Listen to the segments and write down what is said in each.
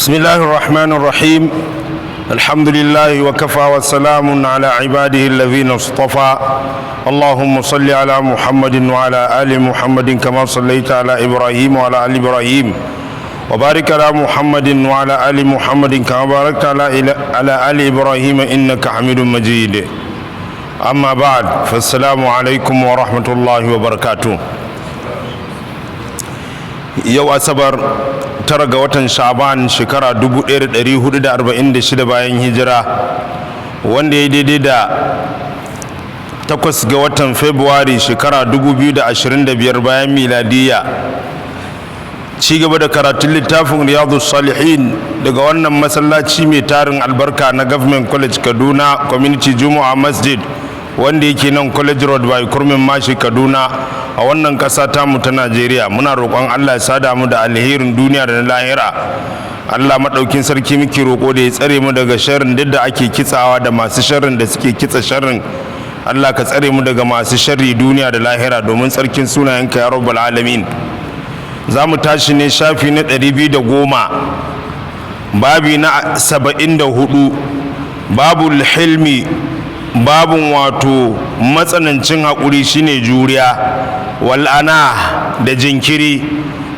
بسم الله الرحمن الرحيم الحمد لله وكفى وسلام على عباده الذين اصطفى اللهم صل على محمد وعلى آل محمد كما صليت على إبراهيم وعلى آل إبراهيم وبارك على محمد وعلى آل محمد كما باركت على آل إبراهيم إنك حميد مجيد أما بعد فالسلام عليكم ورحمة الله وبركاته. يوم أصبر tara ga watan Sha'ban shekara 1446 bayan hijira, wanda ya daidai da 8 ga watan Fabrairu shekara 2025 bayan miladiya. Ci gaba da karatun littafin Riyadus Salihin daga wannan masallaci mai tarin albarka na Government College Kaduna Community Juma'a Masjid, wanda yake nan College Road by Kurmin Mashi Kaduna a wannan ƙasa tamu ta Najeriya. Muna roƙon Allah ya sada mu da alherin duniya da na lahira. Allah maɗaukin sarki muke roƙo da ya tsare mu daga sharrin duk da ake kitsawa da masu sharrin da suke kitsa sharrin. Allah ka tsare mu daga masu sharri duniya da lahira domin tsarkin sunayenka ya rabbal alamin. Za mu tashi ne shafi na 210, babi na 74, babul hilmi, babun wato matsanancin haƙuri shine juriya, wal'ana da jinkiri,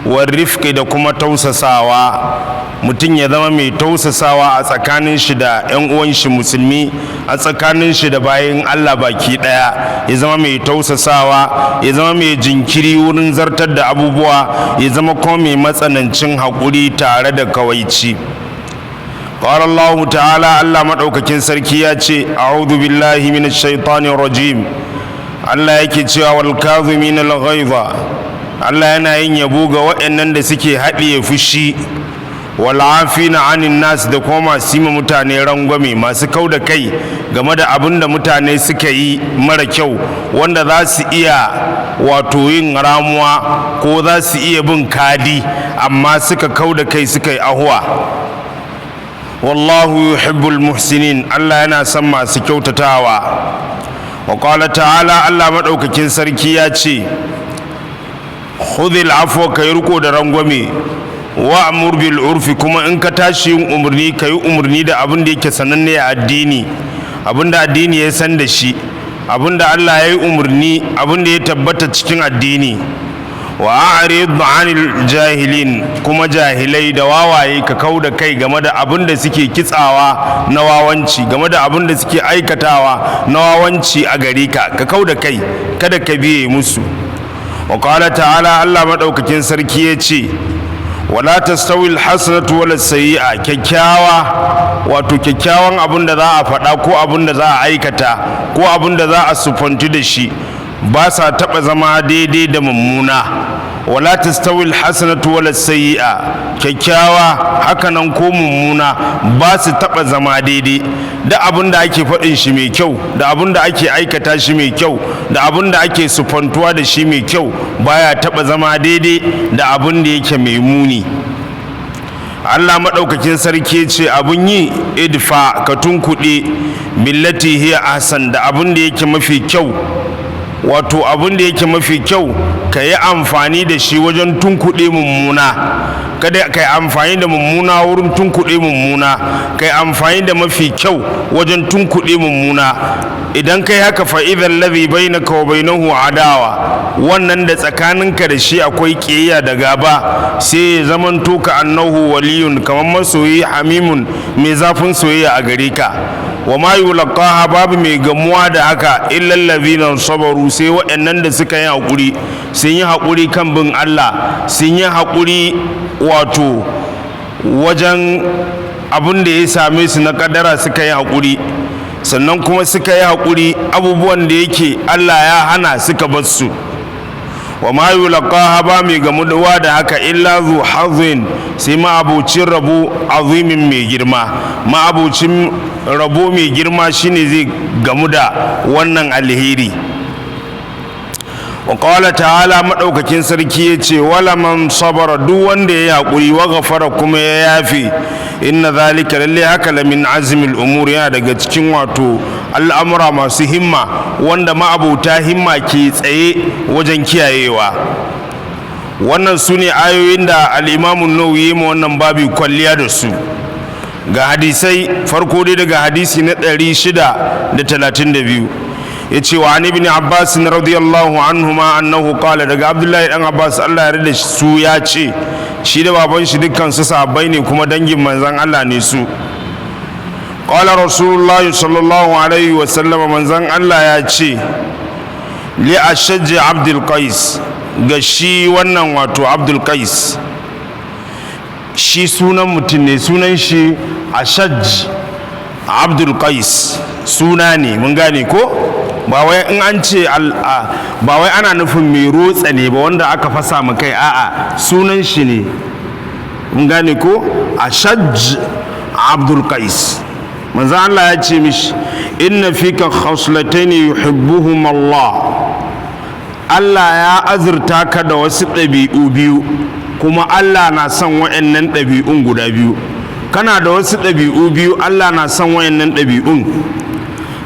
warrifki da kuma tausasawa. Mutum ya zama mai tausasawa a tsakanin shi da 'yan uwan shi musulmi, a tsakanin shi da bayan Allah baki ɗaya. Ya zama mai tausasawa, ya zama mai jinkiri wurin zartar da abubuwa, ya zama kuma mai matsanancin haƙuri tare da kawaici. قال الله تعالى الله مدوكاكين سركي ياتي اعوذ بالله من الشيطان الرجيم الله yake cewa wal kazimin al ghaiza. Allah yana yin yabo ga waɗannan da suke haɗiye fushi, wal afina anin nas da kuma masu yi mutane rangwame, masu kauda kai game da abin da mutane suka yi mara kyau, wanda za su iya wato yin ramuwa ko za su iya bin kadi, amma suka kauda kai suka yi ahuwa. والله يحب المحسنين الله yana son masu kyautatawa. wa qala ta'ala Allah madaukakin sarki ya ce khudhil afwa kai riko da rangwame, wa amur bil urfi kuma in ka tashi yin umurni kai umurni da abin da yake sananne a addini, abin da addini ya san da shi, abin da Allah ya yi umurni, abin da ya tabbata cikin addini. wa a'rid 'anil jahilin kuma jahilai da wawaye ka kauda kai game da abin da suke kitsawa na wawanci, game da abin da suke aikatawa na wawanci a gare ka kauda kai, kada ka biye musu. wa qala ta'ala Allah madaukakin sarki ya ce wala tastawi alhasanatu wala sayyi'a. Kyakkyawan abin da za a faɗa ko abin da za a aikata ko abin da za a sufanti da shi ba sa taɓa zama daidai da mummuna. wala tastawil hasanatu wala sayyi'a. Kyakkyawa hakanan ko mummuna ba su taɓa zama daidai. da abin da ake faɗin shi mai kyau, da abin da ake aikata shi mai kyau, da abin da ake sufantuwa da shi mai kyau baya taɓa zama daidai da abin da yake mai muni. Allah maɗaukakin sarki ce abun yi idfa ka tunkuɗe billati hiya ahsan da abin da yake mafi kyau. Wato abin da yake mafi kyau ka yi amfani da shi wajen tunkuɗe mummuna, kada ka yi amfani da mummuna wurin tunkuɗe mummuna, ka yi amfani da mafi kyau wajen tunkuɗe mummuna. Idan kai haka fa idan ladhi bainaka wa bainahu adawa, wannan da tsakaninka da shi akwai ƙiyayya da gaba, sai ya zamanto ka annahu waliyun, kamar masoyi hamimun mai zafin soyayya a gare ka. wa ma yulqaha babu mai gamuwa da haka illa allazina sabaru, sai waɗannan da suka yi haƙuri, sun yi haƙuri kan bin Allah, sun yi haƙuri wato wajen abin da ya same su na kadara, suka yi haƙuri, sannan kuma suka yi haƙuri abubuwan da yake Allah ya hana suka bar su. wa ma yulqaha ba mai gamuwa da haka illa zu hazin, sai ma'abucin rabo azimin mai girma. Ma'abucin rabo mai girma shine zai gamu da wannan alheri. wa qala ta'ala madaukakin sarki yace wala man sabara, duk wanda ya hakuri, wa ghafara kuma ya yafi, inna zalika lalle haka la min azmil umur, yana daga cikin wato al'amura masu himma wanda ma'abuta himma ke tsaye wajen kiyayewa. wannan su ne ayoyin da al-Imam an-Nawawi ma wannan babi kwalliya da su. Ga hadisai farko dai daga hadisi na 632 yace wa an ibn Abbas radiyallahu anhuma annahu qala, daga Abdullahi dan Abbas Allah ya yarda su ya ce, shi da baban shi dukkan su sahabbai ne kuma dangin manzon Allah ne su. Qala Rasulullahi sallallahu alaihi wa sallam, manzon Allah ya ce li ashaj Abdul Qais, ga shi wannan wato Abdul Qais, shi sunan mutum ne, sunan shi ashaj Abdul Qais, suna ne, mun gane ko? Ba wai in an ce ba wai ana nufin mai rotsa ne ba wanda aka fasa mu kai, a'a sunan shi ne, mun gane ko? Ashaj Abdul Qais. Manzo Allah ya ce mishi, inna fika khaslatayn yuhibbuhum Allah, Allah ya azurta ka da wasu ɗabi'u biyu kuma Allah na son wa'annan ɗabi'un guda biyu. Kana da wasu ɗabi'u biyu, Allah na son wa'annan ɗabi'un.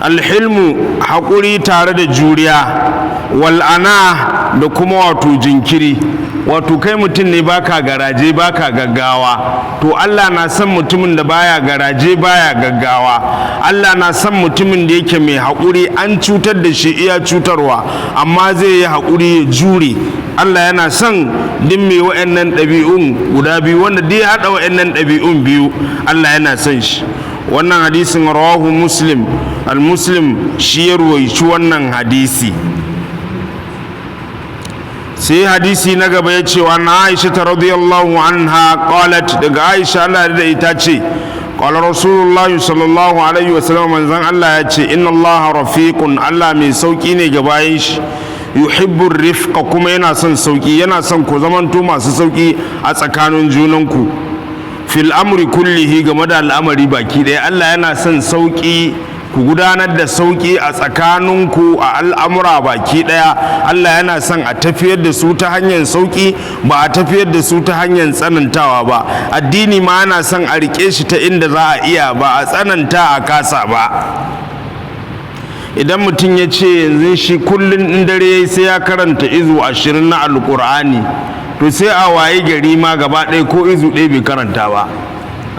Alhilmu, haƙuri tare da juriya, wal'ana da kuma wato jinkiri. Wato kai mutum ne baka garaje baka gaggawa, to Allah na son mutumin da baya garaje baya gaggawa. Allah na son mutumin da yake mai haƙuri, an cutar da shi iya cutarwa amma zai yi haƙuri ya jure. Allah yana son duk mai wa'annan ɗabi'un guda biyu, wanda dai haɗa wa'annan ɗabi'un biyu Allah yana son shi. Wannan hadisin rawahu Muslim, al-Muslim shi ya ruwaici wannan hadisi. Sai hadisi na gaba ya ce wa na Aisha ta radiyallahu anha qalat, daga Aisha Allah da ita ce, qala Rasulullah sallallahu alaihi wa sallam, manzon Allah ya ce, inna Allah rafiqun, Allah mai sauki ne ga bayin shi, yuhibbu rifqa, kuma yana son sauki, yana son ku zamanto masu sauki a tsakanin junanku. Fil amri kullihi, game da al'amari baki ɗaya Allah yana son sauki, ku gudanar da sauki a tsakaninku a al'amura baki ɗaya. Allah yana son a tafiyar da su ta hanyar sauki, ba a tafiyar da su ta hanyar tsanantawa ba. Addini ma yana son a rike shi ta inda za a iya, ba a tsananta a kasa ba. Idan mutum ya ce yanzu shi kullum in dare sai ya karanta izu 20 na alkur'ani, to sai a waye gari ma gaba ɗaya ko izu ɗaya bai karanta ba.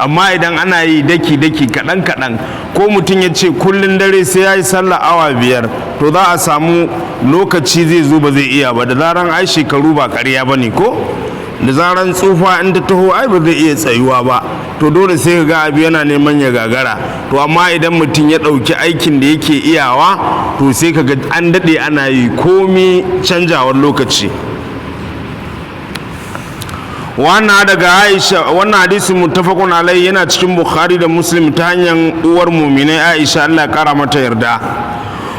Amma idan ana yi daki-daki kaɗan-kaɗan, ko mutum ya ce kullum dare sai ya yi sallah awa 5, to za a samu lokaci zai zo ba zai iya ba. Da zaran ai shekaru ba ƙarya ba ne ko? Da zaran tsufa in ta taho ai ba zai iya tsayuwa ba, to dole sai ka ga abu yana neman ya gagara. To amma idan mutum ya ɗauki aikin da yake iyawa, to sai ka ga an daɗe ana yi komi canjawar lokaci. Wannan daga Aisha, wannan hadisin muttafaqun alai, yana cikin Bukhari da Muslim ta hanyar uwar mu'minai Aisha, Allah ya kara mata yarda.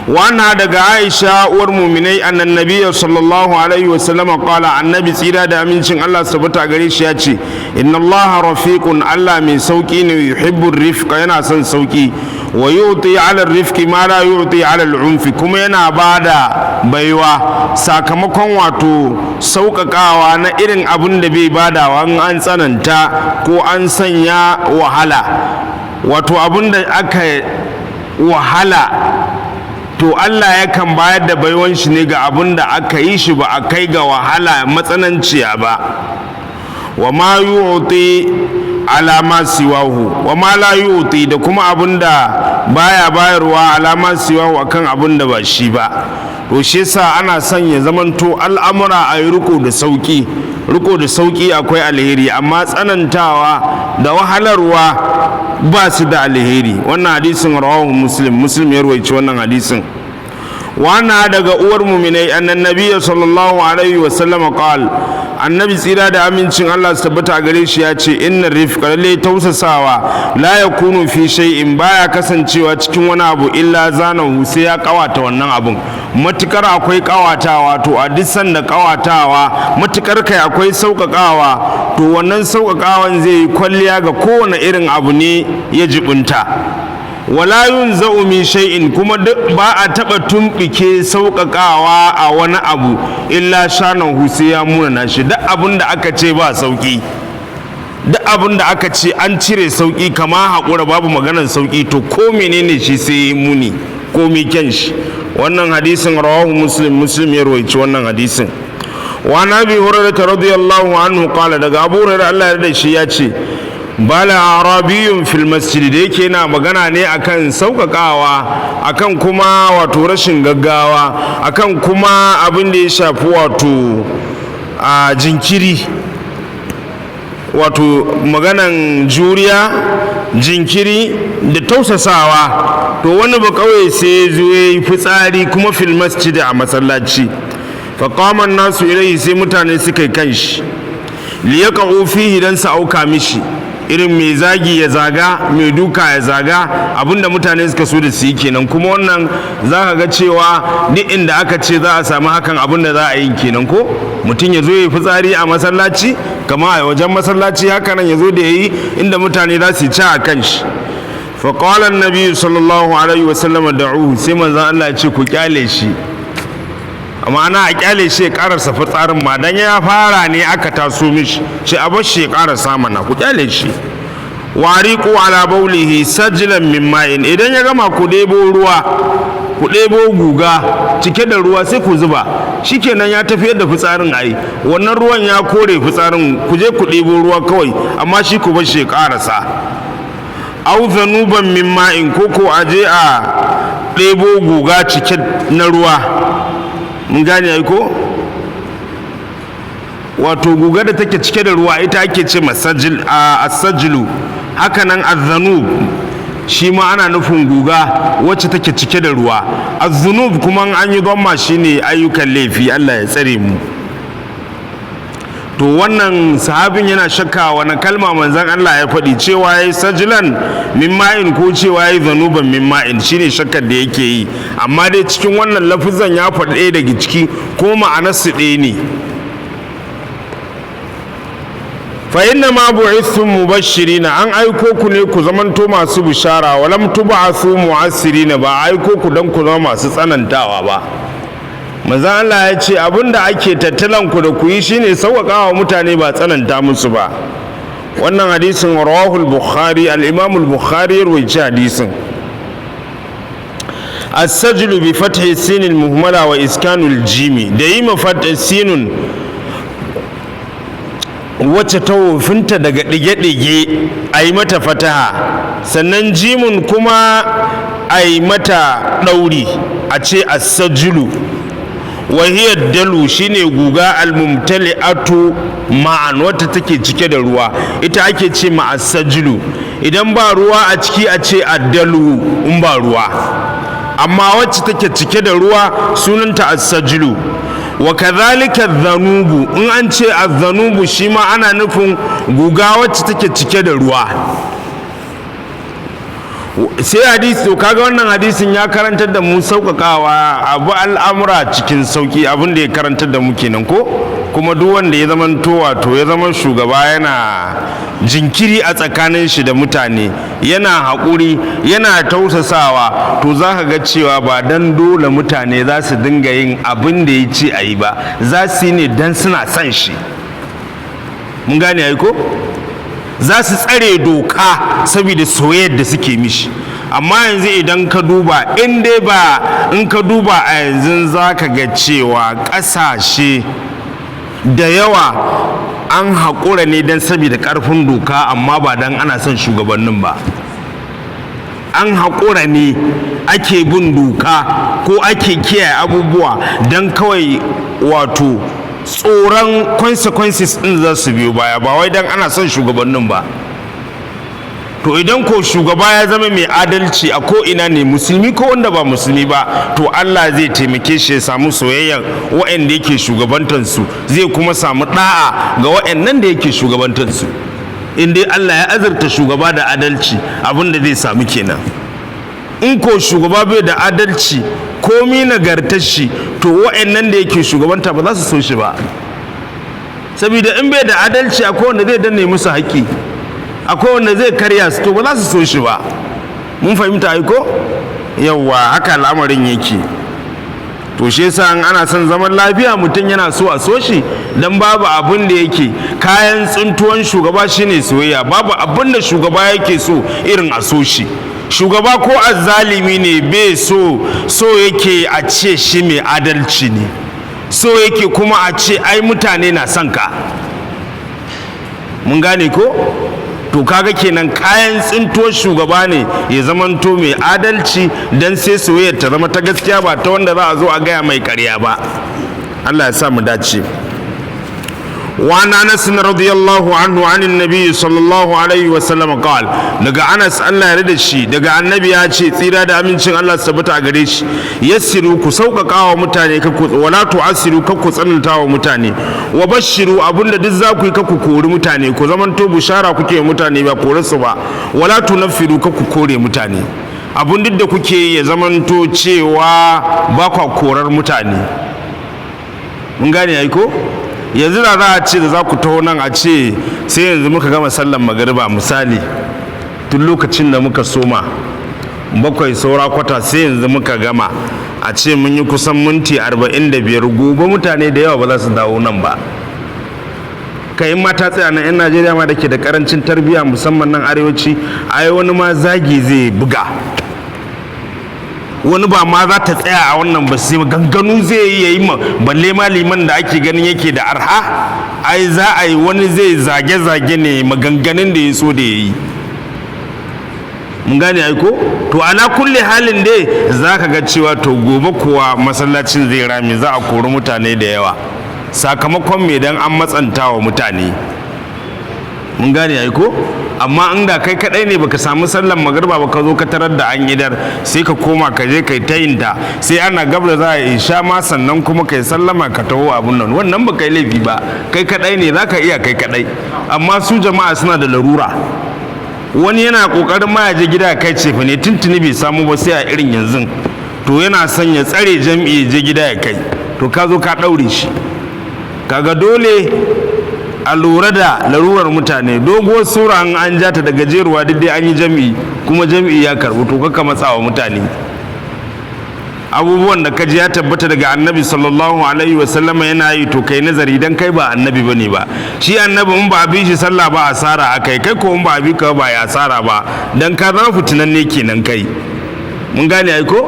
Wannan daga Aisha uwar mu'minai, annan nabiyyu sallallahu alaihi wa sallam qala, annabi tsira da amincin Allah subhanahu gare shi ya ce, inna Allah rafiqun, Allah mai sauki ne, yuhibbu rifqa, yana son sauki, wa yu'ti 'ala rifqi ma la yu'ti 'ala al-'unfi, kuma yana bada baiwa sakamakon wato sauƙaƙawa na irin abin da bai badawa in an tsananta ko an sanya wahala. Wato abin da aka wahala, to Allah yakan bayar da baiwan shi ne ga abin da aka yi shi ba a kai ga wahala matsananciya ba. Wa ma yu'ti alama siwahu, wa ma la yu'ti, da kuma abin da baya bayarwa alama siwahu akan abin da ba shi ba. To shi yasa ana son ya zamanto al'amura a yi riko da sauki. Riko da sauki akwai alheri, amma tsanantawa da wahalarwa ba su da alheri. Wannan hadisin rawahu Muslim, Muslim ya rawaici wannan hadisin. Wannan daga uwar mu'minai, annan nabiyyu sallallahu alaihi wa sallam qala, annabi tsira da amincin Allah su tabbata gare shi ya ce, inna rifqa, lalle tausasawa, la yakunu fi shay'in, baya kasancewa cikin wani abu illa zanahu, sai ya kawata wannan abun. Matukar akwai kawatawa, to a duk sanda kawatawa, matukar kai akwai sauƙaƙawa, to wannan sauƙaƙawan zai yi kwalliya ga kowane irin abu ne ya jibinta. Wala yunza'u min shay'in, kuma ba a taɓa tumɓike sauƙaƙawa a wani abu illa shanahu, sai ya munana shi. Duk abin da aka ce ba sauƙi, duk abin da aka ce an cire sauƙi, kama haƙura babu maganar sauƙi, to ko menene shi sai ya muni ko mi kyan shi. Wannan hadisin rawahu Muslim, Muslim ya rawaici wannan hadisin. wa nabi hurairah radiyallahu anhu qala daga Abu Hurairah Allah ya yarda shi ya ce bala arabiyun fil masjid da yake yana magana ne akan sauƙaƙawa akan kuma wato rashin gaggawa akan kuma abin da ya shafi wato a jinkiri, wato maganan juriya, jinkiri da tausasawa. To wani ba kawai sai ya zo ya yi fitsari kuma fil masjid a masallaci, faƙaman nasu ilai sai mutane suka yi kanshi liyaqa'u fihi dan sa auka mishi, irin mai zagi ya zaga, mai duka ya zaga, abinda mutane suka so da su yi kenan. Kuma wannan za ka ga cewa duk inda aka ce za a samu hakan abinda za a yi kenan, ko mutum ya zo ya yi fitsari a masallaci kama a wajen masallaci, haka nan ya zo da ya yi inda mutane za su ci a kan shi. faƙalar nabi sallallahu alaihi wasallam da'uhu, sai manzan Allah ya ce ku kyale shi, amma ana a kyale shi ya karasa fitsarin ma dan ya fara ne aka taso mishi, ce a bar shi ya karasa mana, ku kyale shi. wariqu ala baulihi sajlan min ma'in, idan ya gama ku ɗebo ruwa, ku ɗebo guga cike da ruwa sai ku zuba, shikenan ya tafiyar da fitsarin. ai wannan ruwan ya kore fitsarin, ku je ku ɗebo ruwa kawai, amma shi ku bar shi ya karasa. au zanuban min ma'in, ko aje a ɗebo guga cike na ruwa, mun gane ai ko, wato guga da take cike da ruwa ita ake ce masajil as-sajlu. haka nan az-zanub shi ma ana nufin guga wacce take cike da ruwa. az-zunub kuma an yi dhamma shine ayyukan laifi, Allah ya tsare mu. to wannan sahabin yana shakka wani kalma manzon Allah ya faɗi, cewa yayi sajlan min ma'in ko cewa yayi zanuban min ma'in, shine shakkar da yake yi. amma dai cikin wannan lafizan ya faɗi ɗaya daga ciki, ko ma'anarsu ɗaya ne. fa inna ma bu'ithum mubashirina, an aiko ku ne ku zamanto masu bishara, wa lam tub'athu mu'assirina, ba aiko ku dan ku zama masu tsanantawa ba. manzon Allah ya ce abinda ake tattalan ku da ku yi shine sauƙaƙawa mutane, ba tsananta musu ba. wannan hadisin rawahul bukhari, al-imam al-bukhari ya rawaita hadisin. as-sajlu bi fathi sin al-muhmala wa iskanul jimi, da yi mafatta sinun wacce ta wofinta daga ɗige-ɗige a yi mata fataha, sannan jimun kuma a yi mata ɗauri a ce as-sajlu. wahiyar dalu shine guga al-mumtali'atu ma'an, wata take cike da ruwa, ita ake ce ma as-sajlu. idan ba ruwa a ciki a ce ad-dalu, in ba ruwa. amma wacce take cike da ruwa sunanta as-sajlu. wa kadhalika adh-dhanubu, in an ce adh-dhanubu shi ma ana nufin guga wacce take cike da ruwa. sai hadisi, to kaga wannan hadisin ya karantar da mu sauƙaƙawa, abu al'amura cikin sauƙi, abin da ya karantar da mu kenan ko. kuma duk wanda ya zama wato ya zama shugaba yana jinkiri a tsakanin shi da mutane, yana haƙuri, yana tausasawa, to za ka ga cewa ba dan dole mutane za su dinga yin abin da ya ce a yi ba, za su yi ne dan suna son shi. mun gane ai ko, za su tsare doka saboda soyayyar da suke mishi. amma yanzu idan ka duba, in ka duba a yanzu za ka ga cewa ƙasashe da yawa an haƙura ne don saboda ƙarfin doka, amma ba don ana son shugabannin ba. an haƙura ne ake bin doka ko ake kiyaye abubuwa don kawai wato tsoron consequences ɗin za su biyo baya, ba wai don ana son shugabannin ba. to idan ko shugaba ya zama mai adalci a ko ina ne, musulmi ko wanda ba musulmi ba, to Allah zai taimake shi ya samu soyayyar waɗanda yake shugabantansu, zai kuma samu ɗa'a ga waɗannan da yake shugabantansu. in dai Allah ya azurta shugaba da adalci, abin da zai samu kenan. in ko shugaba bai da adalci, komi nagartar shi, to waɗannan da yake shugabanta ba za su so shi ba. saboda in bai da adalci, akwai wanda zai danne musu haƙƙi, akwai wanda zai karya su, to ba za su so shi ba. mun fahimta ai ko? yawwa, haka al'amarin yake. to shi yasa ana son zaman lafiya, mutum yana so a so shi, dan babu abin da yake kayan tsuntuwan shugaba shine soyayya. babu abin da shugaba yake so irin a so shi. shugaba ko azzalimi ne bai so yake a ce shi mai adalci ne. so yake kuma a ce ai mutane na son ka. Mun gane ko? To kaga kenan kayan tsintuwar shugaba ne ya zamanto mai adalci, dan sai soyayya ta zama ta gaskiya ba ta wanda za a zo a gaya mai ƙarya ba. Allah ya sa mu dace. وعن أنس رضي الله عنه عن النبي صلى الله عليه وسلم قال دقى أنس الله يرد الشي دقى النبي ياتي تيرا دا أمينشن الله سبتا أغريش يسروا كسوك قاوة متاني ولا تعسروا كوكو سنلتاوة متاني وبشروا أبن دزاكو كوكو كوري متاني كزمن تو بشارة كوكي متاني بقول سبا ولا تنفروا كوكو كوري متاني abun duk da kuke ya zamanto cewa ba kwa korar mutane. Mun gane ai ko? Yanzu da za a ce da za ku taho nan a ce sai yanzu muka gama sallan magariba misali, tun lokacin da muka soma 7 saura kwata sai yanzu muka gama, a ce mun yi kusan minti 45, gobe mutane da yawa ba za su dawo nan ba. Kai ma ta tsaya nan 'yan Najeriya ma da ke da karancin tarbiyya musamman nan arewaci, ai wani ma zagi zai buga, wani ba ma za ta tsaya a wannan ba sai ganganu zai yi balle ma liman da ake ganin yake da arha, ai za a yi wani zai zage-zage ne maganganun da ya so da ya yi. Mun gane ai ko? To ala kulli halin dai za ka ga cewa to gobe kuwa masallacin zai rame, za a kori mutane da yawa sakamakon me dan an matsanta wa mutane. Mun gane ai ko? Amma inda kai kadai ne baka samu sallan magriba ba ka zo ka tarar da an idar, sai ka koma ka je kai tayinta, sai ana gabda za a isha ma sannan kuma kai sallama ka taho abun nan, wannan ba kai laifi ba, kai kadai ne zaka iya kai kadai. Amma su jama'a suna da larura, wani yana kokarin ma ya je gida kai cefa ne tuntuni bai samu ba sai a irin yanzu, to yana son ya tsare jam'i je gida ya kai, to ka zo ka daure shi. Kaga dole a lura da larurar mutane. Doguwar sura an ja ta da gajeruwa duk dai an yi jami'i, kuma jami'i ya karbu, to kaka matsawa mutane. Abubuwan da kaji ya tabbata daga annabi sallallahu alaihi wasallama yana yi, to kai nazari, dan kai ba annabi bane ba. Shi annabi in ba a bi shi sallah ba asara akai, kai ko in ba a bi ka ba ya asara ba, dan ka zama fitinan ne kenan kai. Mun gane ai ko?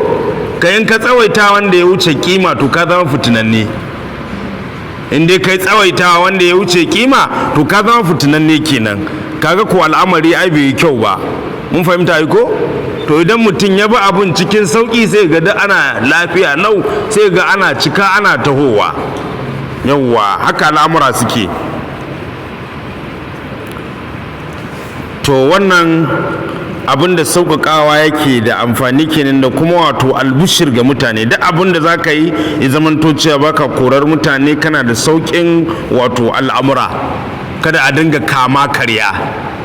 Kai in ka tsawaita wanda ya wuce kima to ka zama fitinan ne. In dai kai tsawaitawa wanda ya wuce kima to ka zama fitinan ne kenan. Kaga ko al'amari ai bai kyau ba. Mun fahimta ai ko? To idan mutum ya bi abun cikin sauki sai ga da ana lafiya nau, sai ga ana cika ana tahowa. Yawwa haka al'amura suke. To wannan abin da sauƙaƙawa yake da amfani kenan, da kuma wato albushir ga mutane. Duk abin da za ka yi ya zamanto cewa baka korar mutane, kana da sauƙin wato al'amura. Kada a dinga kama karya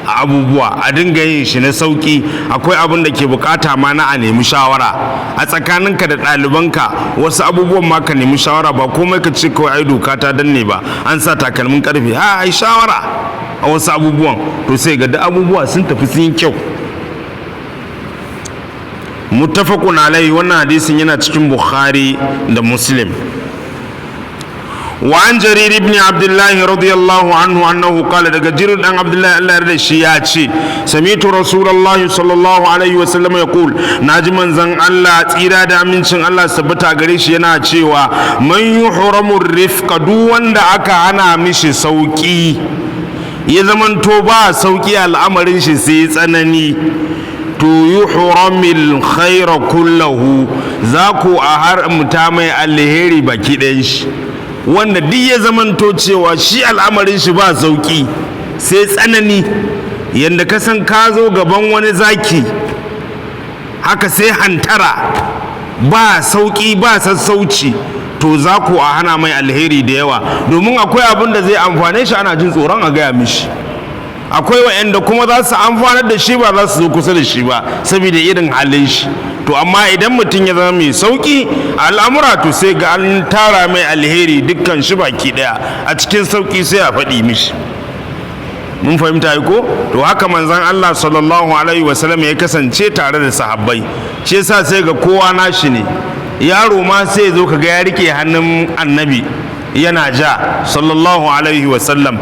a abubuwa, a dinga yin shi na sauƙi. Akwai abin da ke bukata ma na a nemi shawara a tsakaninka da ɗalibanka, wasu abubuwan ma ka nemi shawara, ba komai ka ce kawai ai doka ta danne ba, an sa takalmin karfe, ai shawara a wasu abubuwan, to sai ga da abubuwa sun tafi sun yi kyau. Muttafaqun alaihi, wannan hadisin yana cikin Bukhari da Muslim. Wa an Jarir ibn Abdullah radiyallahu anhu annahu qala, daga Jarir dan Abdullah Allah yarda shi ya ce, sami'tu Rasulullah sallallahu alaihi wasallam yaqul, naji manzon Allah tsira da amincin Allah sabbata gare shi yana cewa, man yuhramu rifqa, duk wanda aka hana mishi sauki, ya zamanto ba sauki al'amarin shi sai tsanani, to yuhramil khaira kullahu, za ku a haramta mai alheri baki ɗayan shi. Wanda duk ya zamanto cewa shi al'amarin shi ba sauki sai tsanani, yanda ka san ka zo gaban wani zaki haka sai hantara, ba sauki ba sassauci, to za ku a hana mai alheri da yawa, domin akwai abin da zai amfane shi ana jin tsoron a gaya mishi. Akwai wa'anda kuma za su amfanar da shi ba za su zo kusa da shi ba saboda irin halin shi. To amma idan mutum ya zama mai sauki al'amura, to sai ga an tara mai alheri dukkan shi baki daya a cikin sauki sai a faɗi mishi. Mun fahimta ko? To haka manzon Allah sallallahu alaihi wasallam ya kasance tare da sahabbai. Shi yasa sai ga kowa nashi ne. Yaro ma sai zo kaga ya rike hannun annabi yana ja sallallahu alaihi wasallam.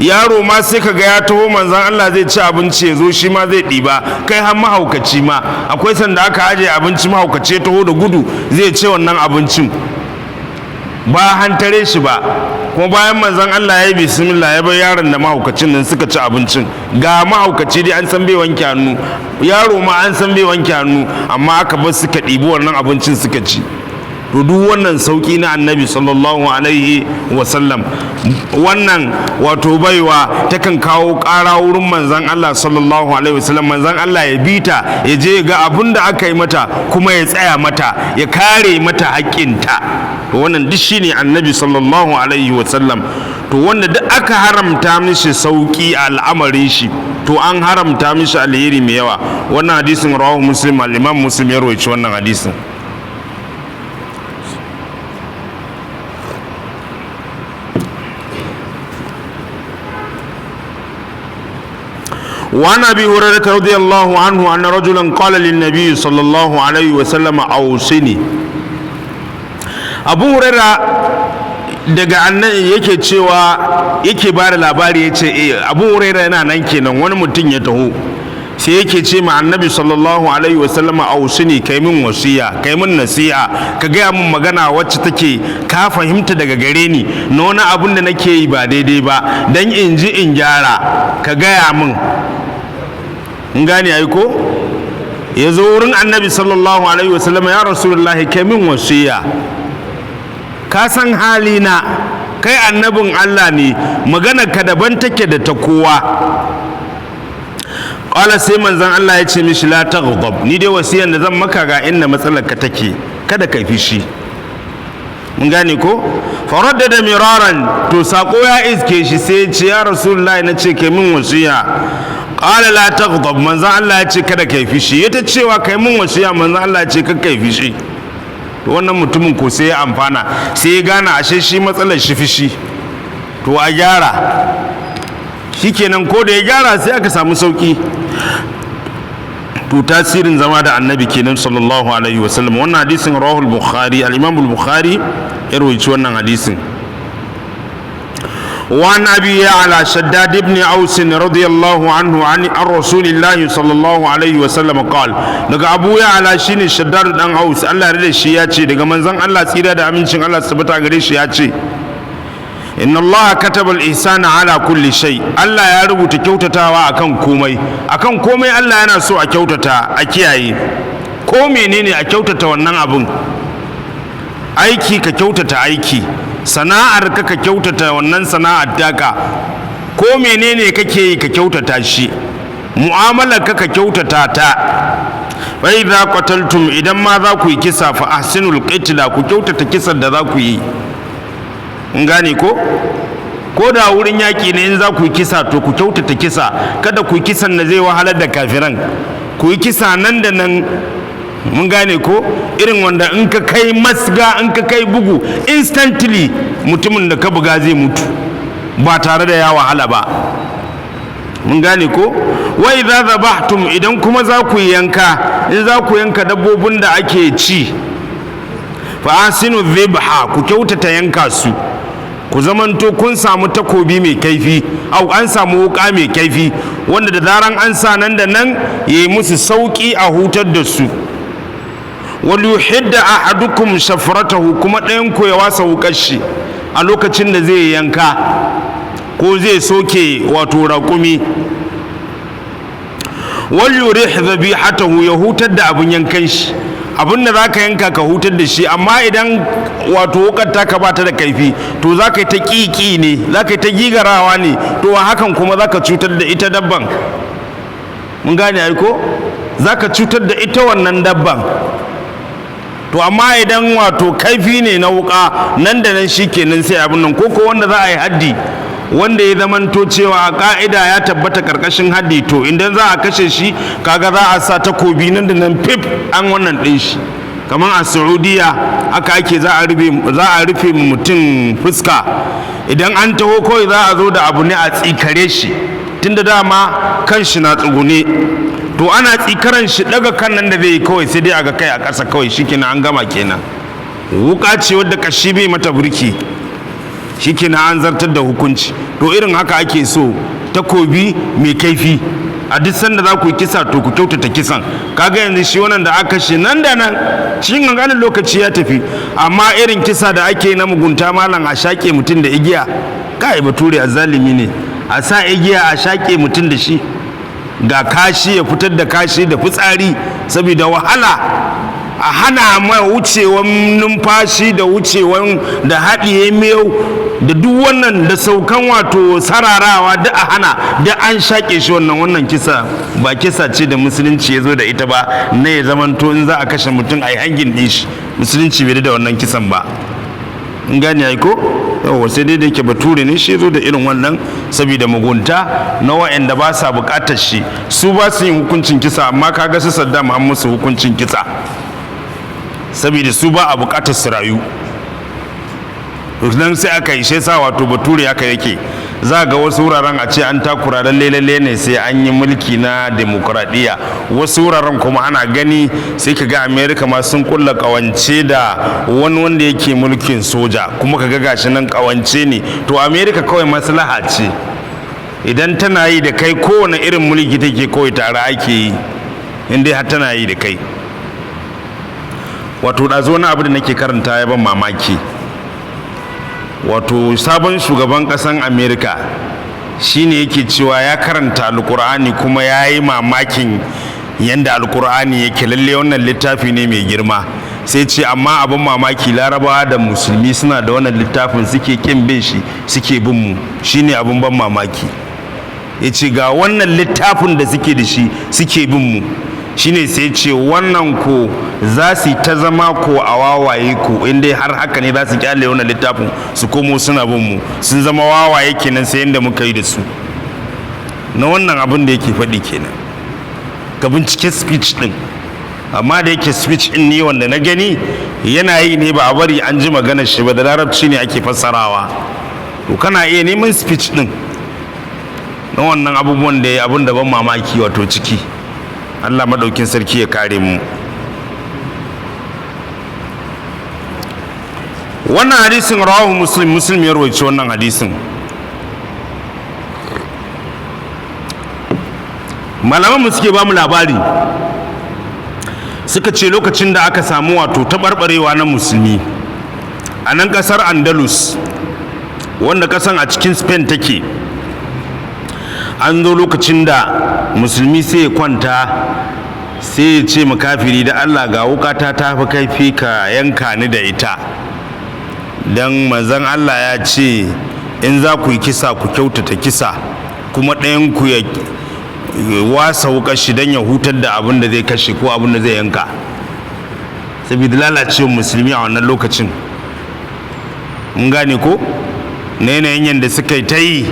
Yaro ma sai kaga ya taho manzon Allah zai ci abinci ya zo shi ma zai ɗiba, kai har mahaukaci ma akwai sanda aka aje abinci mahaukaci ya taho da gudu zai ce wannan abincin. ba hantare shi ba. Kuma bayan manzon Allah ya yi bismillah ya bar yaron da mahaukacin nan suka ci abincin, ga mahaukaci dai an san bai wanke hannu, yaro ma an san bai wanke hannu, amma aka bar suka ɗibi wannan abincin suka ci. To duk wannan sauki na annabi sallallahu alaihi wasallam. Wannan wato baiwa takan kawo ƙara wurin manzon Allah sallallahu alaihi wasallam, manzon Allah ya bita ya je ga abin da aka yi mata kuma ya tsaya mata ya kare mata haƙƙinta. To wannan duk shine annabi sallallahu alaihi wasallam. To wanda duk aka haramta mishi sauki a al'amarin shi, to an haramta mishi alheri mai yawa. Wannan hadisin rawahu Muslim, al-Imam Muslim ya rawaito wannan hadisin. وعن ابي هريره رضي الله عنه ان رجلا قال للنبي صلى الله عليه وسلم اوصني. abu huraira daga annabi yake cewa, yake ba da labari ya ce abu huraira yana nan kenan, wani mutum ya taho sai yake ce ma annabi sallallahu alaihi wasallam ausini, kai min wasiya, kai min nasiha, ka gaya min magana wacce take ka fahimta daga gare ni na wani abun da nake yi ba daidai ba, dan in ji in gyara, ka gaya min. in gane ai ko ya zo wurin annabi sallallahu alaihi wasallam, ya rasulullahi kai min wasiya, ka san halina, kai annabin Allah ne, magana ka daban take da ta kowa. Ƙwala sai manzan Allah ya ce mishi la taghdab, ni dai wasiyan da zan maka ga inda matsalar ka take, kada ka fishi. mun gane ko? Faradda da miraran, to sako ya iske shi sai ya ce ya rasulullahi na ce kai min wasiya. Ƙala la taghdab, manzan Allah ya ce kada ka fishi. Ya ta cewa kai min wasiya, manzan Allah ya ce kada ka fishi. Wannan mutumin ko sai ya amfana, sai ya gane ashe shi matsalar shi fishi, to a gyara. Shikenan ko da ya gyara sai aka samu sauki. To tasirin zama da annabi kenan sallallahu alaihi wasallam. Wannan hadisin rawahul bukhari, al-imam al-bukhari ya rawaito wannan hadisin. وعن أبي على شداد بن أوس رضي الله عنه عن رسول الله صلى الله عليه وسلم قال لك أبو على شين شداد بن أوس الله رضي شياتي لك من زن الله سيدا دا أمين شن الله سبتا غري شياتي إن الله كتب الإحسان على كل شيء. الله يربو تكوتتا أكن كومي الله أنا سو أكوتتا أكياي كومي نيني أكوتتا ونن أبن aiki ka kyautata aiki, sana'ar ka kyautata wannan sana'ar taka, ko menene kake yi ka kyautata shi, mu'amalar ka kyautata ta. Fa idza qataltum, idan ma za ku yi kisa fa ahsinul qitla, ku kyautata kisan da za ku yi. in gane ko da wurin yaki ne in za ku yi kisa to ku kyautata kisa, kada ku yi kisan da zai wahalar da kafiran, ku yi kisa nan da nan. mun gane ko irin wanda in ka kai masga, in ka kai bugu instantly mutumin da ka buga zai mutu ba tare da ya wahala ba. mun gane ko wa idza zabahtum, idan kuma za ku yanka, in za ku yanka dabbobin da ake ci, fa asinu dhibha, ku kyautata yanka su, ku zamanto kun samu takobi mai kaifi, au an samu wuka mai kaifi wanda da zaran an sa nan da nan yayi musu sauki a hutar da su. waliyuhidda ahadukum shafratahu, kuma ɗayan ku ya wasa wukar shi a lokacin da zai yanka ko zai soke wato raƙumi. waliyurih dhabihatahu, ya hutar da abin yankan shi, abin da zaka yanka ka hutar da shi. amma idan wato wukar taka bata da kaifi to zaka yi ta ƙiƙi ne, zaka yi ta gigarawa ne, to a hakan kuma zaka cutar da ita dabban. mun gane ai ko zaka cutar da ita wannan dabban. to amma idan wato kaifi ne na wuka, nan da nan shikenan sai abin nan. ko wanda za a yi haddi, wanda ya zamanto cewa a ka'ida ya tabbata karkashin haddi, to idan za a kashe shi kaga za a sa takobi nan da nan fif an wannan din shi. kamar a Saudiya aka ake za a rufe mutum fuska, idan an taho kawai za a zo da abu ne a tsikare shi, tunda dama kan shi na tsugune, to ana tsikaran shi daga kan nan da zai yi kawai sai dai aga kai a ƙasa kawai, shikenan an gama kenan. wuka ce wadda kashi bai mata burki, shikenan an zartar da hukunci. to irin haka ake so, takobi mai kaifi a duk sanda za ku yi kisa to ku kyautata kisan. Kaga yanzu shi wannan da aka shi nan da nan cikin ganganin lokaci ya tafi, amma irin kisa da ake na mugunta malam, a shaƙe mutum da igiya, kai bature azzalimi ne, a sa igiya a shaƙe mutum da shi, ga kashi ya fitar da kashi da fitsari saboda wahala, a hana mai wucewan numfashi da wucewan da haɗiye miyau da duk wannan da saukan wato sararawa da a hana da an shaƙe shi. Wannan kisa ba kisa ce da musulunci ya zo da ita ba, na ya zamanto in za a kashe mutum a yi hangin ɗin shi. Musulunci bai da wannan kisan ba, in gane ai ko yawa, sai dai da yake bature ne shi zo da irin wannan saboda mugunta na wa'anda ba sa buƙatar shi, su ba su yin hukuncin kisa, amma kaga su Saddam an musu hukuncin kisa saboda su ba a buƙatar su rayu. nan sai aka yi shi sa wato bature haka yake, za ga wasu wuraren a ce an takura lalle ne sai an yi mulki na demokradiyya, wasu wuraren kuma ana gani sai ka ga America ma sun kulla kawance da wani wanda yake mulkin soja, kuma ka ga gashi nan kawance ne. To America kawai maslaha ce, idan tana yi da kai kowane irin mulki take kawai tare ake yi, in dai har tana yi da kai. Wato da zo na abu da nake karanta ya ban mamaki, wato sabon shugaban kasan America shine yake cewa ya karanta alkur'ani kuma ya yi mamakin yanda alkur'ani yake, lalle wannan littafi ne mai girma. Sai ce amma abin mamaki larabawa da musulmi suna da wannan littafin suke kin bin shi, suke bin mu, shine abin ban mamaki. Ya ce ga wannan littafin da suke da shi suke bin mu, shine sai ce wannan ko za su ta zama ko a wawaye ko, inda har haka ne za su kyale wannan littafin su komo suna bin mu, sun zama wawaye kenan sai inda muka yi da su. Na wannan abin da yake faɗi kenan, ka bincike speech din, amma da yake speech din ne wanda na gani yana yi ne ba a bari an ji maganar shi ba, da larabci ne ake fassarawa, to kana iya neman speech din na wannan abubuwan da ya abin da ban mamaki wato ciki. Allah madaukin sarki ya kare mu. Wannan hadisin rawahu muslim ya rawaito wannan hadisin. Malaman mu suke ba mu labari, suka ce lokacin da aka samu wato taɓarɓarewa na musulmi a nan ƙasar Andalus, wanda ƙasan a cikin Spain take, an zo lokacin da musulmi sai ya kwanta sai ya ce makafiri da Allah ga wukata ta fi kaifi ka yanka ni da ita, don manzon Allah ya ce in za ku yi kisa ku kyautata kisa, kuma ɗayan ku ya wasa wukar shi don ya hutar da abin da zai kashe ko abin da zai yanka. Saboda lalacewar musulmi a wannan lokacin, mun gane ko, na yanayin yadda suka yi ta yi,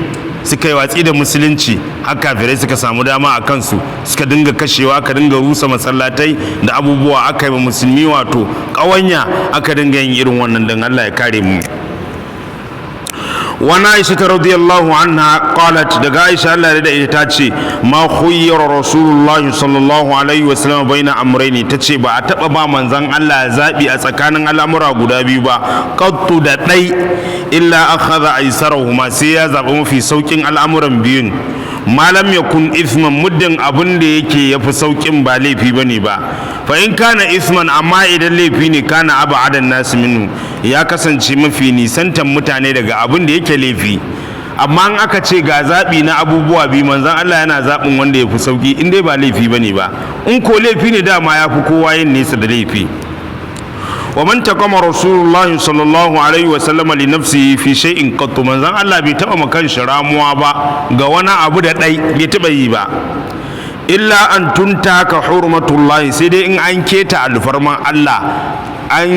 suka yi watsi da musulunci, har kafirai suka samu dama a kansu, suka dinga kashewa, aka dinga rusa masallatai da abubuwa, aka yi wa musulmi wato ƙawanya, aka dinga yin irin wannan, don Allah ya kare mu. وعن عائشة رضي الله عنها قالت دقا عائشة الله رضي تاتشي ما خير رسول الله صلى الله عليه وسلم بين أمرين تاتشي با أتبع من زن الله زابي أسكان الأمر قدابي با قط دتي إلا أخذ أيسرهما سيازا في سوكين الأمر بيون ما لم يكن إثما مدن أبن ديكي يفسوكين بالي في بني با فإن كان إثما أما إذا اللي فيني كان أبعد الناس منه ya kasance mafi nisantan mutane daga abin da yake laifi. Amma in aka ce ga zaɓi na abubuwa biyu, manzon Allah yana zaɓin wanda ya fi sauƙi, in dai ba laifi bane ba. In ko laifi ne dama ya fi kowa yin nesa da laifi. wa man taqama rasulullahi sallallahu alaihi wa sallam li nafsihi fi shay'in qat, manzon Allah bai taba makan shi ramuwa ba ga wani abu da dai bai taba yi ba, illa an tuntaka hurmatullahi, sai dai in an keta alfarman Allah, an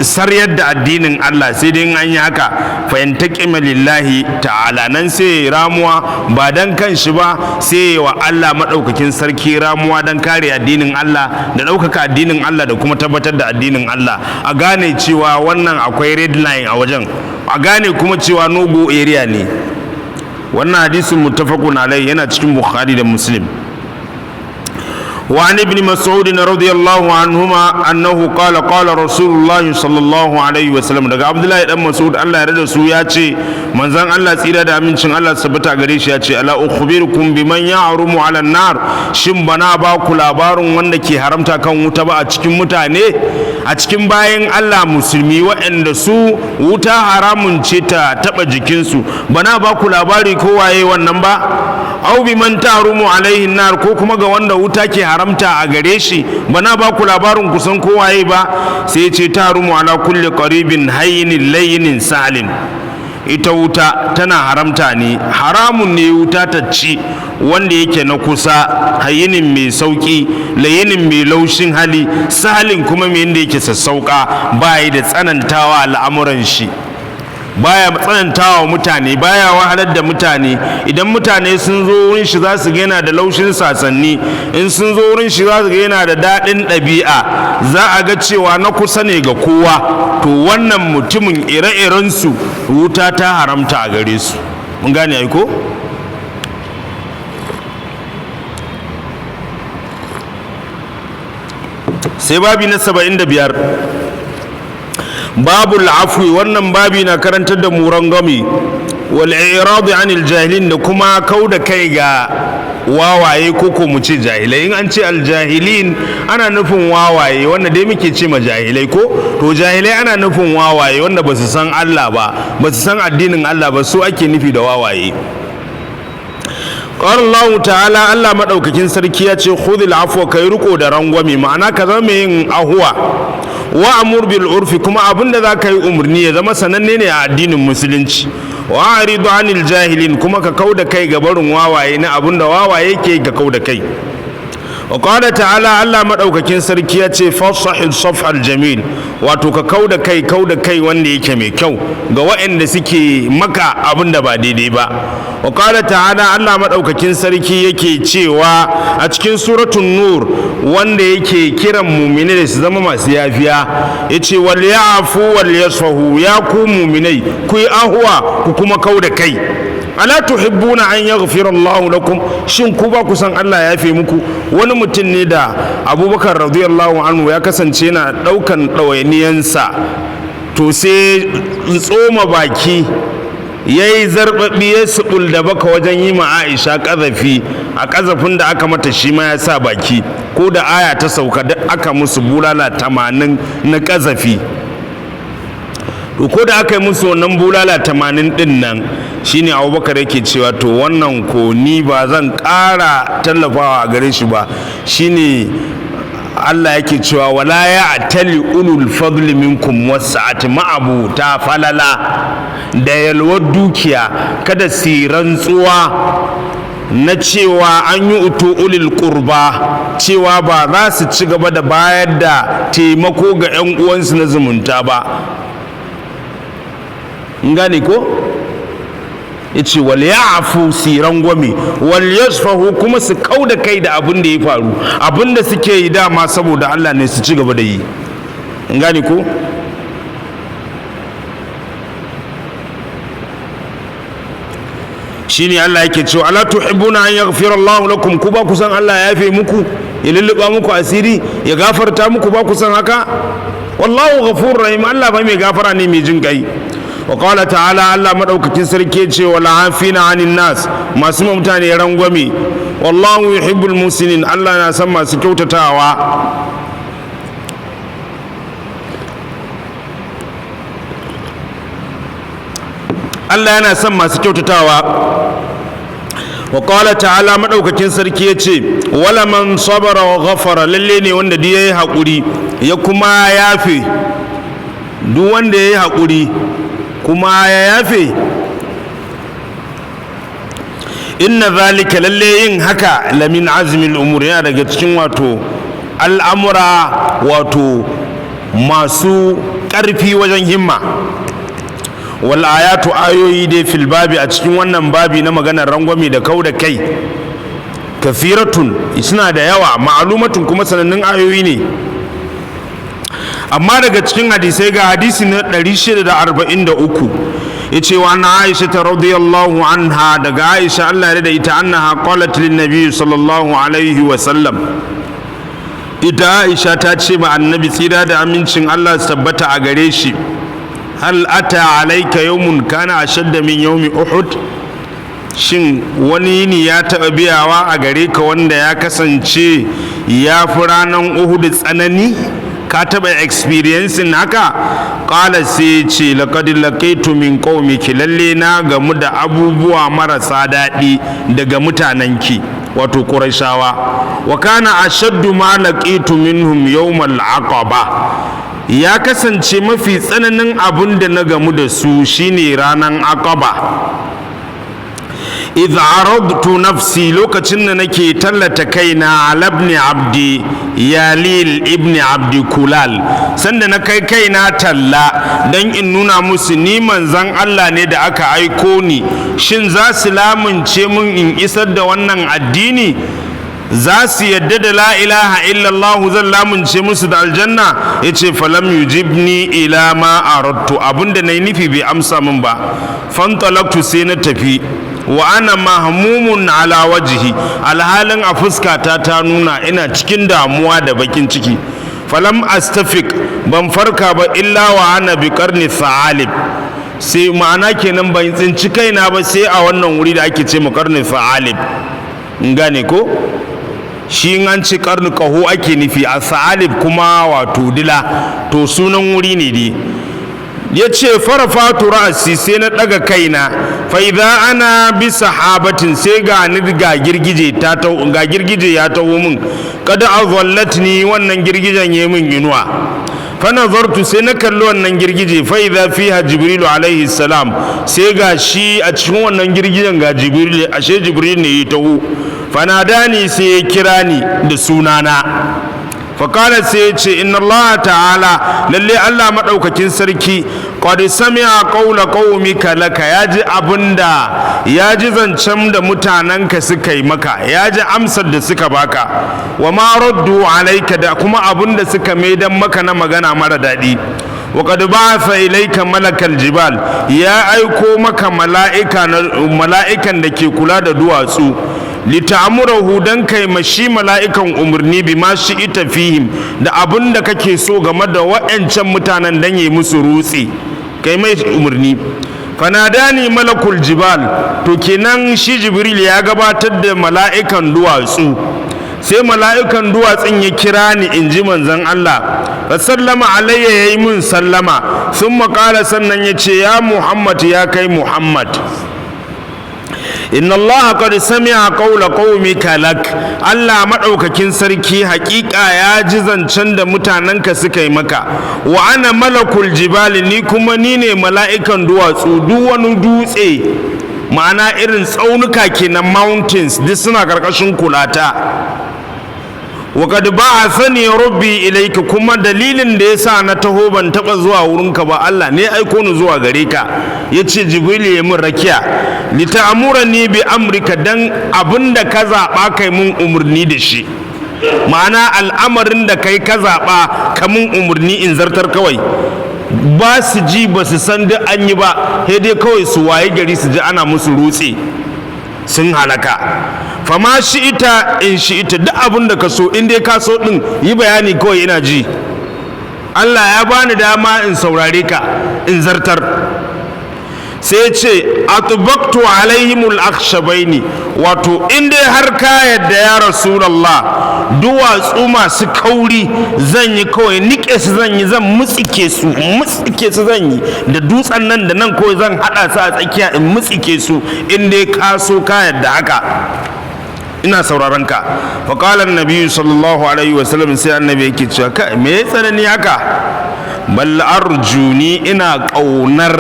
saryar da addinin Allah, sai dai in an yi haka fa yantaqima lillahi ta'ala, nan sai ramuwa ba dan kanshi ba, sai wa Allah madaukakin sarki ramuwa dan kare addinin Allah da daukaka addinin Allah da kuma tabbatar da addinin Allah. A gane cewa wannan akwai red line a wajen, a gane kuma cewa no go area ne. Wannan hadisin muttafaqun alai, yana cikin Bukhari da Muslim. وعن ابن مسعود رضي الله عنهما أنه قال رسول الله صلى الله عليه وسلم daga Abdullahi dan Mas'ud Allah ya rada su ya ce manzon Allah tsira da amincin Allah sabata gare shi ya ce ala ukhbirukum biman ya'rumu 'ala an-nar shin bana ba ku labarin wanda ke haramta kan wuta ba a cikin mutane a cikin bayan Allah musulmi waɗanda su wuta haramun ce ta taba jikinsu bana ba ku labari ko waye wannan ba au biman tahrumu alaihi nar ko kuma ga wanda wuta ke haramta a gare shi bana ba ku labarin kusan kowaye ba sai ce tahrumu ala kulli qaribin hayyin layyin salin ita wuta tana haramta ne haramun ne wuta ta ci wanda yake na kusa hayinin mai sauki layinin mai laushin hali salin kuma mai yanda yake sassauka ba da tsanantawa al'amuran shi baya tsanantawa mutane baya wahalar da mutane idan mutane sun zo wurin shi za su ga yana da laushin sasanni in sun zo wurin shi za su ga yana da daɗin ɗabi'a za a ga cewa na kusa ne ga kowa to wannan mutumin ire-iren su wuta ta haramta a gare su mun gane ai ko sai babi na 75 babul afwi wannan babi na karantar da mu rangwame wal i'rad anil jahilin da kuma kauda kai ga wawaye ko mu ce jahilai in an ce aljahilin ana nufin wawaye wanda dai muke ce ma jahilai ko to jahilai ana nufin wawaye wanda ba su san Allah ba su san addinin Allah ba su ake nufi da wawaye qala Allah ta'ala Allah madaukakin sarki ya ce khudhil afwa kai riko da rangwame ma'ana ka zama mai yin ahuwa wa amur bil urfi kuma abinda za ka yi umarni ya zama sananne ne a addinin musulunci wa aridu anil jahilin kuma ka kauda kai ga barin wawaye na abinda wawaye ke ga kauda kai wa qala ta'ala Allah madaukakin sarki ya ce fasahil safhal jamil wato ka kauda kai wanda yake mai kyau ga waɗanda suke maka abinda ba daidai ba wa qala ta'ala Allah madaukakin sarki yake cewa a cikin suratul nur wanda yake kiran mu'mini da su zama masu yafiya yace wal ya'fu wal yasfahu ya ku mu'minai ku yi ahwa ku kuma kauda kai ala tuhibbuna an yaghfira Allahu lakum shin ku ba ku san Allah ya yafe muku wani mutum ne da Abubakar radiyallahu anhu ya kasance yana daukan ɗawainiyansa to sai tsoma baki yayi zarbabi ya subul da baka wajen yi ma Aisha kazafi a kazafin da aka mata shi ma ya sa baki ko da aya ta sauka da aka musu bulala 80 na kazafi to ko da aka yi musu wannan bulala 80 din nan shine Abubakar yake cewa to wannan ko ni ba zan ƙara tallafawa a gare shi ba shine Allah yake cewa wala ya'tali ulul fadli minkum wasa'ati ma'abu ta falala da yalwar dukiya kada su rantsuwa na cewa an yi uto ulil qurba cewa ba za su ci gaba da bayar da taimako ga 'yan uwansu na zumunta ba gane ko yace wal ya'fu siran gwami wal yasfahu kuma su kauda kai da abin da ya faru abin da suke yi dama saboda Allah ne su ci gaba da yi gane ko shine Allah yake cewa ala tuhibbuna an yaghfira Allahu lakum ku ba ku san Allah ya yafe muku ya lulluba muku asiri ya gafarta muku ba ku san haka wallahu ghafurur rahim Allah ba mai gafara ne mai jin kai wa qala ta'ala Allah madaukakin sarki ce wala afina anin nas masu mutane rangwame wallahu yuhibbul muslimin Allah na san masu kyautatawa Allah yana son masu kyautatawa wa qala ta'ala madaukakin sarki yace wala man sabara wa ghafara lalle ne wanda da yayi hakuri ya kuma yafe duk wanda yayi hakuri kuma ya yafe inna zalika lalle yin haka lamin azmil umur yana daga cikin wato al'amura wato masu ƙarfi wajen himma wal ayatu ayoyi dai fil babi a cikin wannan babi na maganar rangwame da kau da kai kafiratun suna da yawa ma'alumatun kuma sanannun ayoyi ne amma daga cikin hadisai ga hadisi na 643 yace wa anna Aisha radhiyallahu anha daga Aisha Allah ya da ita annaha qalat lin nabiy sallallahu alaihi wa sallam ita Aisha ta ce ma annabi tsira da amincin Allah su tabbata a gare shi, hal ata alaika yawmun kana ashadda min yawmi uhud, shin wani yini ya taɓa biyawa a gare ka wanda ya kasance ya fi ranar uhud tsanani? Ka taɓa experiencing haka? Ƙala sai ce laqad laqaitu min qaumiki, lalle na gamu da abubuwa marasa daɗi daga mutanenki, wato Qurayshawa. Wa kana ashaddu ma laqaitu minhum yawmal aqaba, ya kasance mafi tsananin abun da na gamu da su shine ranar aqaba. idh aradtu nafsi, lokacin da nake tallata kaina ala ibn abdi yalil ibn abdi kulal, sanda na kai kaina talla dan in nuna musu ni manzan Allah ne da aka aiko ni, shin za su lamunce mun in isar da wannan addini? Za su yadda da la ilaha illallah zan lamunce musu da aljanna? Yace falam yujibni ila ma aradtu, abinda nayi nufi bai amsa min ba. Fantalaktu, sai na tafi, wa ana mahmumun ala wajhi, alhalin a fuskata ta nuna ina cikin damuwa da bakin ciki. Falam astafik, ban farka ba illa wa ana bi qarni tha'alib, sai ma'ana kenan ban tsinci kaina ba sai a wannan wuri da ake ce mu qarni tha'alib. in gane ko? shi an ci karni kaho ake nufi, a sa'alib kuma wato dila, to sunan wuri ne dai. ya ce farafatu ra'asi, sai na daga kaina, fa idza ana bi sahabatin, sai ga ni ga girgije ya taho min, kada azallatni, wannan girgijen yayi min inuwa. fa nazartu, sai na kalli wannan girgije, fa idza fiha jibrilu alaihi salam, sai ga shi a cikin wannan girgijen ga jibril, ashe jibril ne ya taho. fanadani, sai ya kira ni da sunana. faƙala, sai ya ce inna Allah ta'ala, lalle Allah maɗaukakin sarki, qad sami'a qawla qaumika laka, ya ji zancen da mutanenka suka yi maka, ya ji amsar da suka baka, wa ma raddu alaika, da kuma abinda suka maidan maka na magana mara daɗi. wa qad ba'atha ilayka malakal jibal, ya aiko maka mala'ikan da ke kula da duwatsu, lita'amurahu, dan kai mashi mala'ikan umarni, bi ma shi ita fihim, da abin da kake so game da wa'ancan mutanen dan yi musu rutse, kai mai umarni. fanadani malakul jibal, to kenan shi jibril ya gabatar da mala'ikan duwatsu, sai mala'ikan duwatsun ya kira ni, in ji manzon Allah. fa sallama alayya, yayi mun sallama, sun maƙala, sannan ya ce ya Muhammad, ya kai Muhammad, inna Allah qad sami'a qawla qaumika lak, Allah madaukakin sarki hakika ya ji zancen da mutanenka suka yi maka. wa ana malakul jibali, ni kuma ni ne mala'ikan duwatsu, duk wani dutse, ma'ana irin tsaunuka kenan, mountains, duk suna karkashin kulata. wa qad ba'athani rabbi ilayka, kuma dalilin da yasa na taho ban taba zuwa wurinka ba, Allah ne aiko ni zuwa gare ka. yace jibril ya mun rakiya, lita'amurani bi amrika, dan abinda ka zaba kai mun umurni da shi, ma'ana al'amarin da kai ka zaba ka mun umurni in zartar kawai. ba su ji ba su san duk an yi ba, sai dai kawai su waye gari su ji ana musu rutse, sun halaka. fama shi ita in shi ita, duk abin da ka so, in dai ka so din yi bayani kawai, ina ji. Allah ya bani dama in saurare ka, in zartar. sai ce atbaqtu alaihimul akhshabaini, wato in dai har ka yadda ya rasulullah, duwatsu masu kauri zan yi kawai, nike su zan yi, zan mutsike su zan yi, da dutsen nan da nan kawai zan hada su a tsakiya in mutsike su, in dai ka so ka yadda haka, ina sauraron ka. fa qala annabi sallallahu alaihi wasallam, sai annabi yake cewa ka me ya tsanani haka? bal arjuni, ina kaunar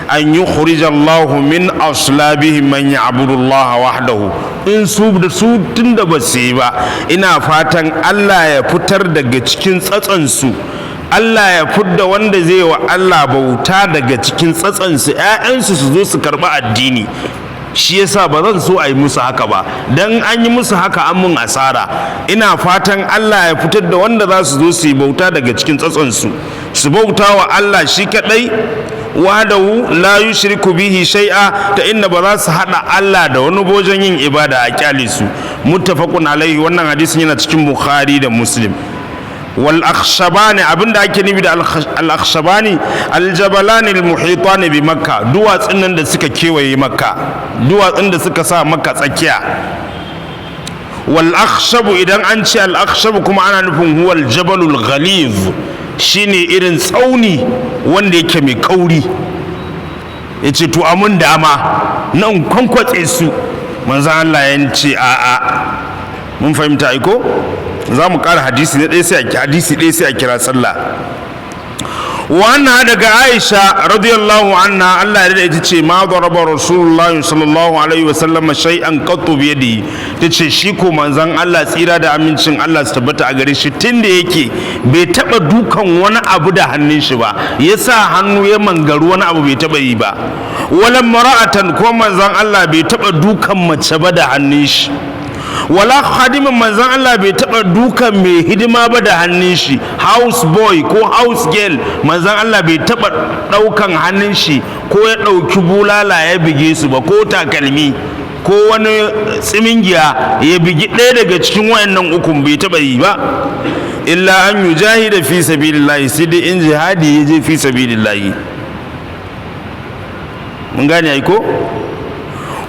an yukhrija Allah min aslabihim man ya'budu Allah wahdahu, in su da su tunda ba su yi ba, ina fatan Allah ya fitar daga cikin tsatsansu, Allah ya fidda wanda zai wa Allah bauta daga cikin tsatsansu, 'ya'yansu su zo su karɓi addini. shi yasa ba zan so a yi musu haka ba, dan an yi musu haka an mun asara. ina fatan Allah ya fitar da wanda za su zo su yi bauta daga cikin tsatsansu, su bauta wa Allah shi kadai, wahdahu la yushriku bihi shay'a, ta inda ba za su hada Allah da wani bojan yin ibada a kyale su. Muttafaqun alaihi, wannan hadisin yana cikin Bukhari da Muslim. wal akhshabani, abinda ake nufi da al akhshabani al jabalani al muhitani bi makka, duwatsun nan da suka kewaye makka, duwatsun da suka sa makka tsakiya. wal akhshabu, idan an ce al akhshabu kuma ana nufin huwa al jabalul ghaliz, shine irin tsauni wanda yake mai kauri. yace to amun dama nan kwankwatse su, manzo Allah ya ce a'a. mun fahimta aiko? za mu ƙara hadisi na ɗaya sai a kira sallah. wannan daga Aisha radiyallahu anha, Allah ya ita ce ma daraba rasulullahi sallallahu alaihi wasallam shay'an qattu bi yadihi, tace shi ko manzon Allah tsira da amincin Allah su tabbata a gare shi tunda yake bai taba dukan wani abu da hannun shi ba, yasa hannu ya mangaru wani abu bai taba yi ba. wala mara'atan, ko manzon Allah bai taba dukan mace ba da hannun shi. wala khadimin, manzon Allah bai taba dukan mai hidima ba da hannun shi, house boy ko house girl, manzon Allah bai taba daukan hannun shi ko ya dauki bulala ya bige su ba, ko takalmi ko wani tsimingiya ya bigi ɗaya daga cikin wayannan ukun bai taba yi ba. illa an yujahida fi sabilillahi, sai dai in jihadi ya je fi sabilillahi. mun gane ai ko?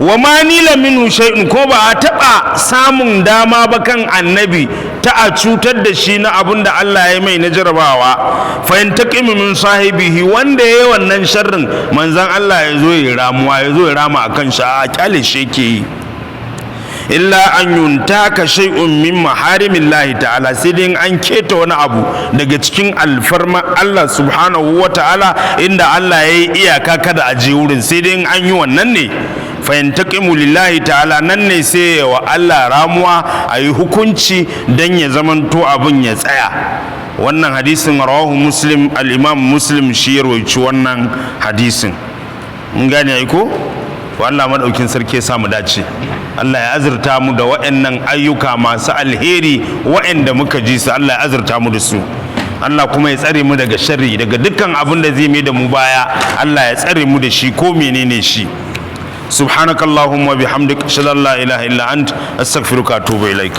wa ma nila minhu shay'un, ko ba a taba samun dama ba kan annabi ta a cutar da shi na abun da Allah ya mai na jarabawa. fa yantaqimu min sahibihi, wanda yayi wannan sharrin manzon Allah ya zo ya ramuwa, ya zo ya rama akan shi, a kyale shi yake yi. illa an yuntaka shay'un min maharimillahi ta'ala, sai dai an keta wani abu daga cikin alfarma Allah subhanahu wa ta'ala, inda Allah ya yi iyaka kada a je wurin, sai dai an yi wannan ne. fayantaqimu lillahi ta'ala, nan ne sai wa Allah ramuwa, a yi hukunci dan ya zamanto abin ya tsaya. wannan hadisin rawahu Muslim, al-Imam Muslim shi ya rawaito wannan hadisin. mun gane ai ko? Allah madaukin sarki ya samu dace. Allah ya azurta mu da waɗannan ayyuka masu alheri waɗanda muka ji su, Allah ya azurta mu da su. Allah kuma ya tsare mu daga sharri, daga dukkan abin da zai mai da mu baya, Allah ya tsare mu da shi ko menene shi. subhanakallahumma bihamdika ashhadu an la ilaha illa anta astaghfiruka wa atubu ilaik.